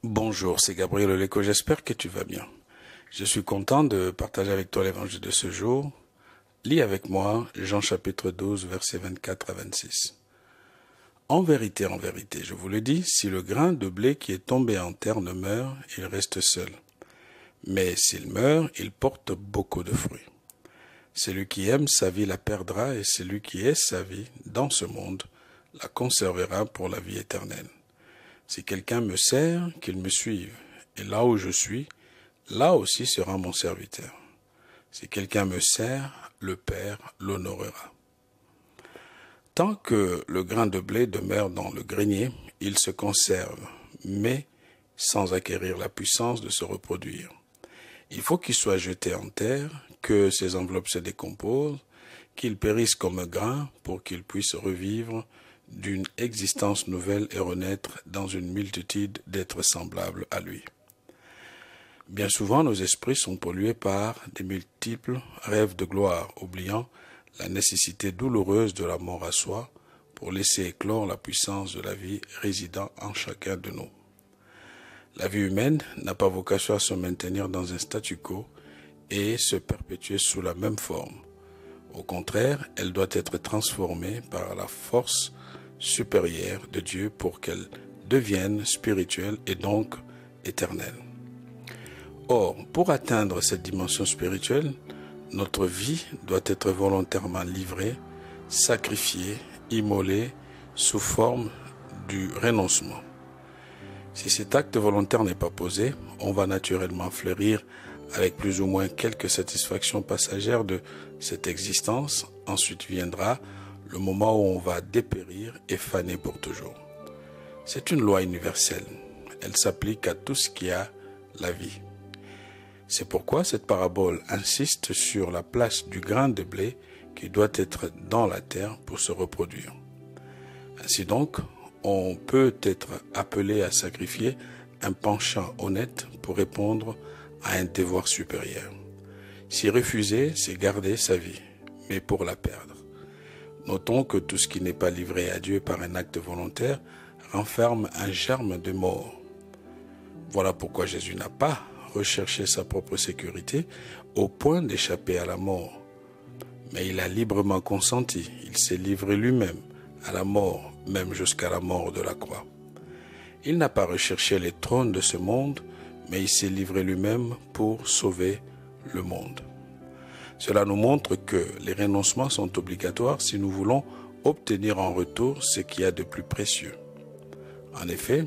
Bonjour, c'est Gabriel Oleko, j'espère que tu vas bien. Je suis content de partager avec toi l'évangile de ce jour. Lis avec moi Jean chapitre 12, versets 24 à 26. En vérité, je vous le dis, si le grain de blé qui est tombé en terre ne meurt, il reste seul. Mais s'il meurt, il porte beaucoup de fruits. Celui qui aime sa vie la perdra, et celui qui est sa vie dans ce monde la conservera pour la vie éternelle. Si quelqu'un me sert, qu'il me suive, et là où je suis, là aussi sera mon serviteur. Si quelqu'un me sert, le Père l'honorera. Tant que le grain de blé demeure dans le grenier, il se conserve, mais sans acquérir la puissance de se reproduire. Il faut qu'il soit jeté en terre, que ses enveloppes se décomposent, qu'il périsse comme un grain pour qu'il puisse revivre d'une existence nouvelle et renaître dans une multitude d'êtres semblables à lui. Bien souvent, nos esprits sont pollués par des multiples rêves de gloire, oubliant la nécessité douloureuse de la mort à soi pour laisser éclore la puissance de la vie résidant en chacun de nous. La vie humaine n'a pas vocation à se maintenir dans un statu quo et se perpétuer sous la même forme. Au contraire, elle doit être transformée par la force supérieure de Dieu pour qu'elle devienne spirituelle et donc éternelle. Or, pour atteindre cette dimension spirituelle, notre vie doit être volontairement livrée, sacrifiée, immolée sous forme du renoncement. Si cet acte volontaire n'est pas posé, on va naturellement fleurir avec plus ou moins quelques satisfactions passagères de cette existence. Ensuite viendra le moment où on va dépérir et faner pour toujours. C'est une loi universelle. Elle s'applique à tout ce qui a la vie. C'est pourquoi cette parabole insiste sur la place du grain de blé qui doit être dans la terre pour se reproduire. Ainsi donc, on peut être appelé à sacrifier un penchant honnête pour répondre à un devoir supérieur. S'y refuser, c'est garder sa vie, mais pour la perdre. Notons que tout ce qui n'est pas livré à Dieu par un acte volontaire renferme un germe de mort. Voilà pourquoi Jésus n'a pas recherché sa propre sécurité au point d'échapper à la mort. Mais il a librement consenti, il s'est livré lui-même à la mort, même jusqu'à la mort de la croix. Il n'a pas recherché les trônes de ce monde, mais il s'est livré lui-même pour sauver le monde. Cela nous montre que les renoncements sont obligatoires si nous voulons obtenir en retour ce qu'il y a de plus précieux. En effet,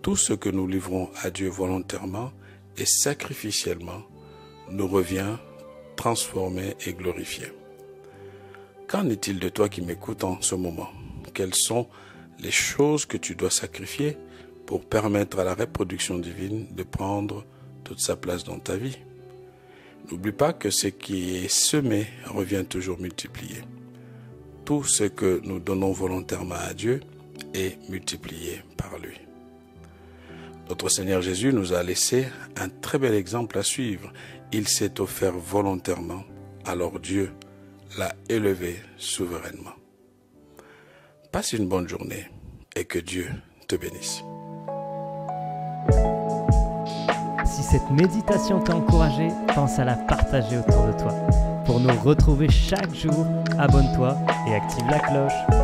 tout ce que nous livrons à Dieu volontairement et sacrificiellement nous revient transformé et glorifié. Qu'en est-il de toi qui m'écoutes en ce moment? Quelles sont les choses que tu dois sacrifier pour permettre à la reproduction divine de prendre toute sa place dans ta vie? N'oublie pas que ce qui est semé revient toujours multiplié. Tout ce que nous donnons volontairement à Dieu est multiplié par lui. Notre Seigneur Jésus nous a laissé un très bel exemple à suivre. Il s'est offert volontairement, alors Dieu l'a élevé souverainement. Passe une bonne journée et que Dieu te bénisse. Si cette méditation t'a encouragé, pense à la partager autour de toi. Pour nous retrouver chaque jour, abonne-toi et active la cloche.